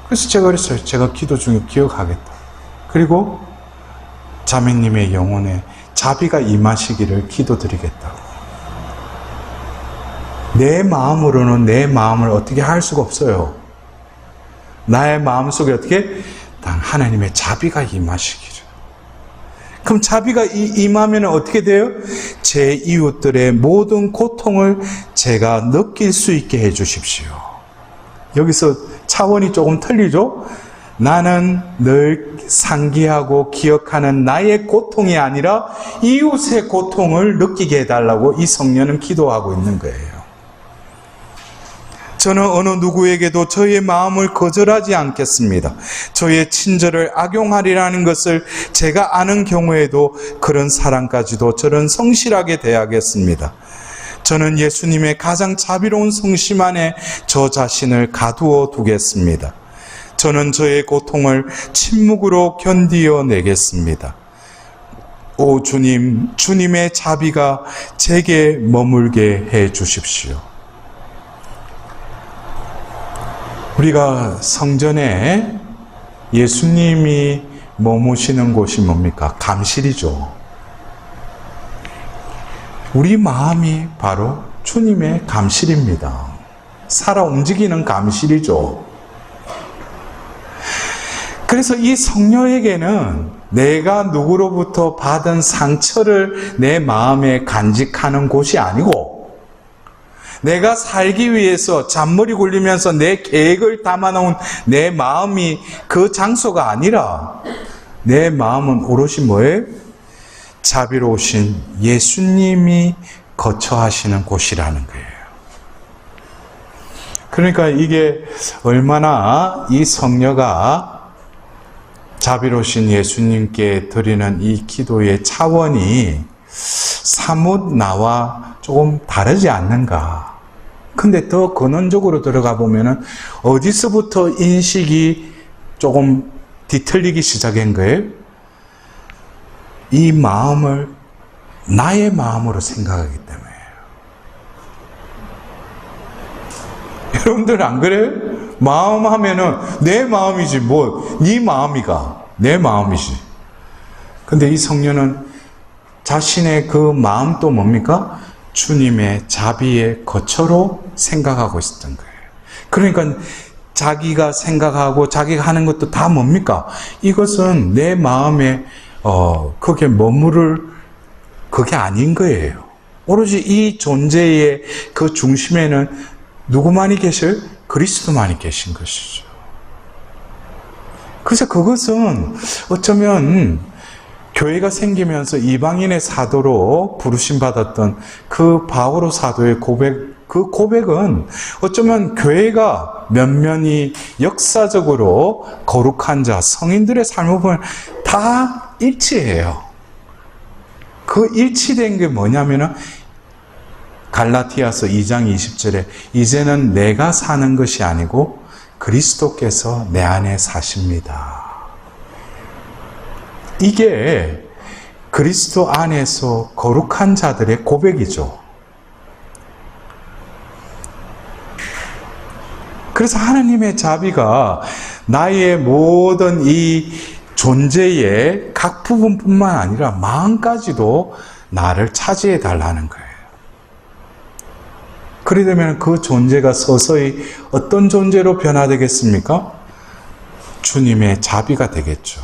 그래서 제가 그랬어요. 제가 기도 중에 기억하겠다. 그리고 자매님의 영혼에 자비가 임하시기를 기도드리겠다고. 내 마음으로는 내 마음을 어떻게 할 수가 없어요. 나의 마음속에 어떻게? 하나님의 자비가 임하시기를. 그럼 자비가 임하면 어떻게 돼요? 제 이웃들의 모든 고통을 제가 느낄 수 있게 해 주십시오. 여기서 차원이 조금 틀리죠? 나는 늘 상기하고 기억하는 나의 고통이 아니라 이웃의 고통을 느끼게 해달라고 이 성령은 기도하고 있는 거예요. 저는 어느 누구에게도 저의 마음을 거절하지 않겠습니다. 저의 친절을 악용하리라는 것을 제가 아는 경우에도 그런 사람까지도 저는 성실하게 대하겠습니다. 저는 예수님의 가장 자비로운 성심 안에 저 자신을 가두어 두겠습니다. 저는 저의 고통을 침묵으로 견디어내겠습니다. 오 주님, 주님의 자비가 제게 머물게 해 주십시오. 우리가 성전에 예수님이 머무시는 곳이 뭡니까? 감실이죠. 우리 마음이 바로 주님의 감실입니다. 살아 움직이는 감실이죠. 그래서 이 성녀에게는 내가 누구로부터 받은 상처를 내 마음에 간직하는 곳이 아니고, 내가 살기 위해서 잔머리 굴리면서 내 계획을 담아놓은 내 마음이 그 장소가 아니라, 내 마음은 오롯이 뭐예요? 자비로우신 예수님이 거처하시는 곳이라는 거예요. 그러니까 이게 얼마나 이 성녀가 자비로우신 예수님께 드리는 이 기도의 차원이 사뭇 나와 조금 다르지 않는가. 근데 더 근원적으로 들어가 보면은 어디서부터 인식이 조금 뒤틀리기 시작한 거예요? 이 마음을 나의 마음으로 생각하기 때문에. 여러분들 안 그래요? 마음 하면은 내 마음이지 뭐 네 마음이가 내 마음이지. 근데 이 성녀는 자신의 그 마음도 뭡니까? 주님의 자비의 거처로 생각하고 있었던 거예요. 그러니까 자기가 생각하고 자기가 하는 것도 다 뭡니까? 이것은 내 마음에 그게 머무를 그게 아닌 거예요. 오로지 이 존재의 그 중심에는 누구만이 계셔요? 그리스도만이 계신 것이죠. 그래서 그것은 어쩌면 교회가 생기면서 이방인의 사도로 부르심받았던 그 바오로 사도의 고백, 그 고백은 어쩌면 교회가 면면이 역사적으로 거룩한 자, 성인들의 삶을 보면 다 일치해요. 그 일치된 게 뭐냐면은 갈라디아서 2장 20절에 이제는 내가 사는 것이 아니고 그리스도께서 내 안에 사십니다. 이게 그리스도 안에서 거룩한 자들의 고백이죠. 그래서 하나님의 자비가 나의 모든 이 존재의 각 부분뿐만 아니라 마음까지도 나를 차지해 달라는 거예요. 그러려면 그 존재가 서서히 어떤 존재로 변화되겠습니까? 주님의 자비가 되겠죠.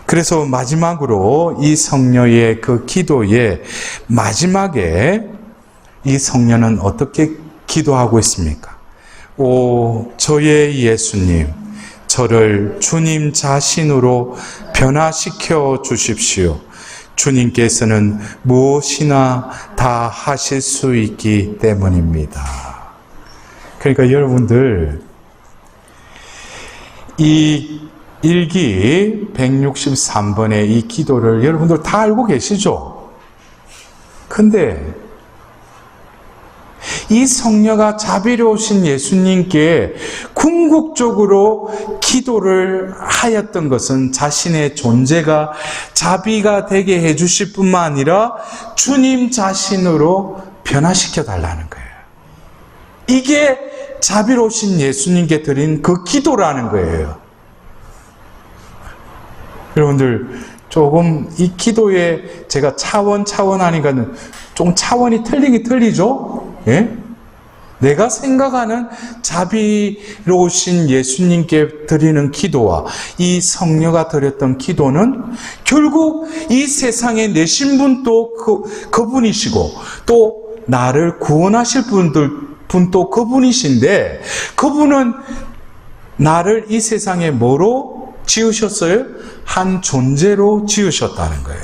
그래서 마지막으로 이 성녀의 그 기도의 마지막에 이 성녀는 어떻게 기도하고 있습니까? 오, 저의 예수님, 저를 주님 자신으로 변화시켜 주십시오. 주님께서는 무엇이나 다 하실 수 있기 때문입니다. 그러니까 여러분들, 이 일기 163번의 이 기도를 여러분들 다 알고 계시죠? 근데 이 성녀가 자비로우신 예수님께 궁극적으로 기도를 하였던 것은 자신의 존재가 자비가 되게 해주실 뿐만 아니라 주님 자신으로 변화시켜 달라는 거예요. 이게 자비로우신 예수님께 드린 그 기도라는 거예요. 여러분들, 조금 이 기도에 제가 차원 하니까 좀 차원이 틀리긴 틀리죠? 예? 내가 생각하는 자비로우신 예수님께 드리는 기도와 이 성녀가 드렸던 기도는 결국 이 세상에 내신 분도 그분이시고 또 나를 구원하실 분도 그분이신데, 그분은 나를 이 세상에 뭐로 지으셨어요? 한 존재로 지으셨다는 거예요.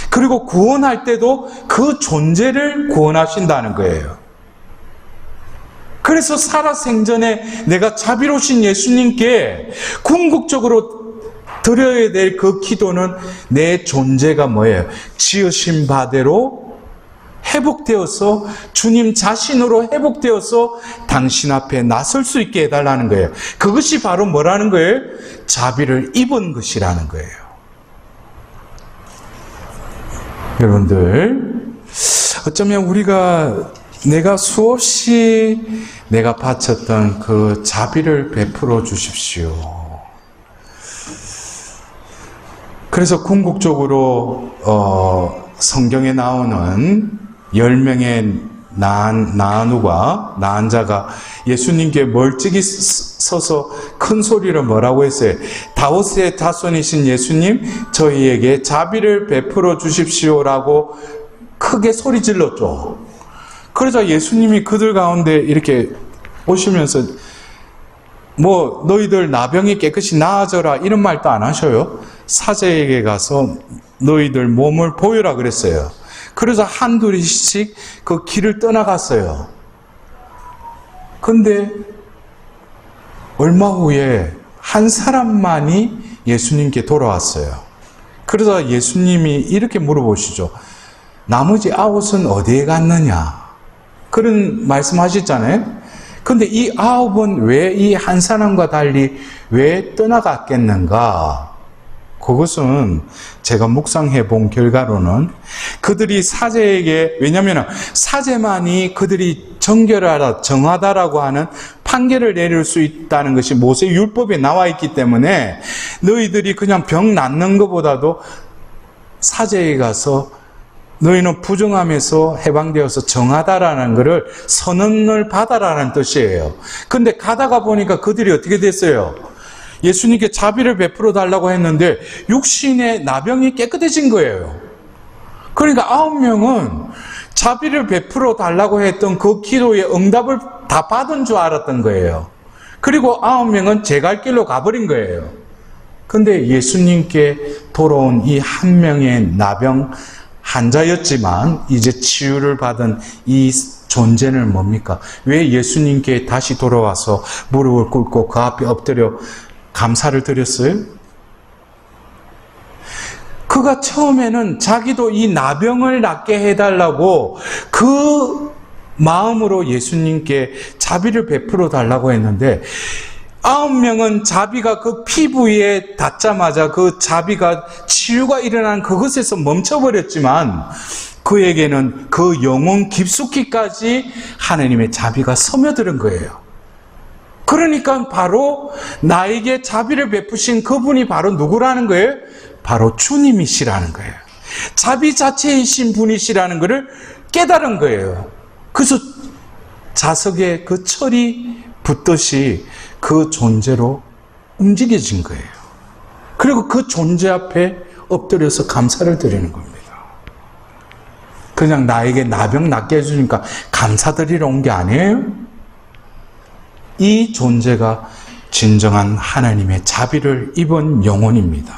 그리고 구원할 때도 그 존재를 구원하신다는 거예요. 그래서 살아생전에 내가 자비로우신 예수님께 궁극적으로 드려야 될 그 기도는 내 존재가 뭐예요? 지으신 바대로 회복되어서 주님 자신으로 회복되어서 당신 앞에 나설 수 있게 해달라는 거예요. 그것이 바로 뭐라는 거예요? 자비를 입은 것이라는 거예요. 여러분들, 어쩌면 우리가 내가 수없이 내가 바쳤던 그 자비를 베풀어 주십시오. 그래서 궁극적으로 성경에 나오는 10명의 나은 자가 예수님께 멀찍이 서서 큰 소리로 뭐라고 했어요? 다윗의 자손이신 예수님, 저희에게 자비를 베풀어 주십시오라고 크게 소리 질렀죠. 그러자 예수님이 그들 가운데 이렇게 오시면서 뭐 너희들 나병이 깨끗이 나아져라 이런 말도 안 하셔요. 사제에게 가서 너희들 몸을 보여라 그랬어요. 그래서 한둘씩 그 길을 떠나갔어요. 근데 얼마 후에 한 사람만이 예수님께 돌아왔어요. 그러다 예수님이 이렇게 물어보시죠. 나머지 9은 어디에 갔느냐? 그런 말씀하셨잖아요. 근데 이 9은 왜 이 한 사람과 달리 왜 떠나갔겠는가? 그것은 제가 묵상해 본 결과로는 그들이 사제에게, 왜냐하면 사제만이 그들이 정결하다, 정하다라고 하는 판결을 내릴 수 있다는 것이 모세 율법에 나와 있기 때문에 너희들이 그냥 병 낫는 것보다도 사제에 가서 너희는 부정함에서 해방되어서 정하다라는 것을 선언을 받아라는 뜻이에요. 근데 가다가 보니까 그들이 어떻게 됐어요? 예수님께 자비를 베풀어 달라고 했는데 육신의 나병이 깨끗해진 거예요. 그러니까 9명은 자비를 베풀어 달라고 했던 그 기도의 응답을 다 받은 줄 알았던 거예요. 그리고 9명은 제 갈 길로 가버린 거예요. 근데 예수님께 돌아온 이 한 명의 나병 환자였지만 이제 치유를 받은 이 존재는 뭡니까? 왜 예수님께 다시 돌아와서 무릎을 꿇고 그 앞에 엎드려 감사를 드렸어요? 그가 처음에는 자기도 이 나병을 낫게 해달라고 그 마음으로 예수님께 자비를 베풀어 달라고 했는데 9명은 자비가 그 피부에 닿자마자 그 자비가 치유가 일어난 그것에서 멈춰버렸지만 그에게는 그 영혼 깊숙이까지 하나님의 자비가 스며드는 거예요. 그러니까 바로 나에게 자비를 베푸신 그분이 바로 누구라는 거예요? 바로 주님이시라는 거예요. 자비 자체이신 분이시라는 것을 깨달은 거예요. 그래서 자석에 그 철이 붙듯이 그 존재로 움직여진 거예요. 그리고 그 존재 앞에 엎드려서 감사를 드리는 겁니다. 그냥 나에게 나병 낫게 해주니까 감사드리러 온 게 아니에요. 이 존재가 진정한 하나님의 자비를 입은 영혼입니다.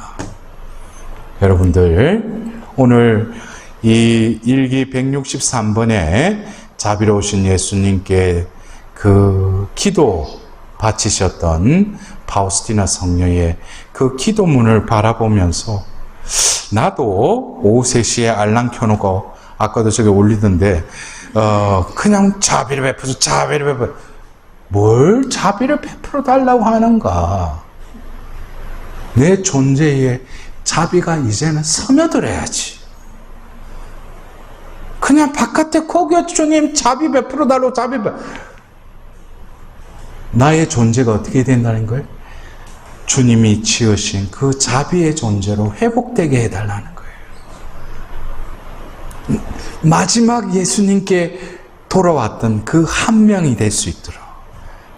여러분들, 오늘 이 일기 163번에 자비로우신 예수님께 그 기도 바치셨던 파우스티나 성녀의 그 기도문을 바라보면서 나도 오후 3시에 알람 켜놓고 아까도 저기 올리던데 그냥 자비를 베푸소 자비를 베푸소 뭘 자비를 베풀어 달라고 하는가? 내 존재에 자비가 이제는 스며들어야지. 그냥 바깥에 거기에 주님 자비 베풀어 달라고 나의 존재가 어떻게 된다는 거예요? 주님이 지으신 그 자비의 존재로 회복되게 해달라는 거예요. 마지막 예수님께 돌아왔던 그 한 명이 될 수 있도록.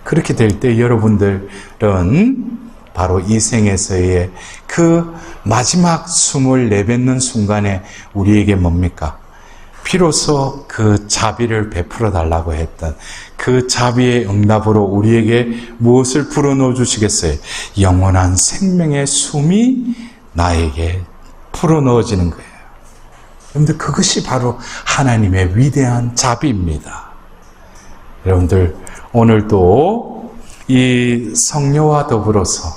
그렇게 될 때 여러분들은 바로 이 생에서의 그 마지막 숨을 내뱉는 순간에 우리에게 뭡니까? 비로소 그 자비를 베풀어 달라고 했던 그 자비의 응답으로 우리에게 무엇을 불어넣어 주시겠어요? 영원한 생명의 숨이 나에게 불어넣어지는 거예요. 여러분들, 그것이 바로 하나님의 위대한 자비입니다. 여러분들, 오늘도 이 성령과 더불어서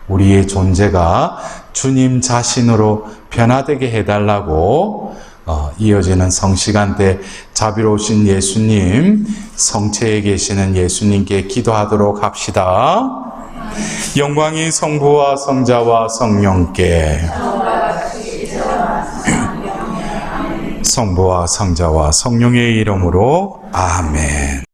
우리의 존재가 주님 자신으로 변화되게 해달라고 이어지는 성시간 때 자비로우신 예수님, 성체에 계시는 예수님께 기도하도록 합시다. 영광이 성부와 성자와 성령께, 성부와 성자와 성령의 이름으로 아멘.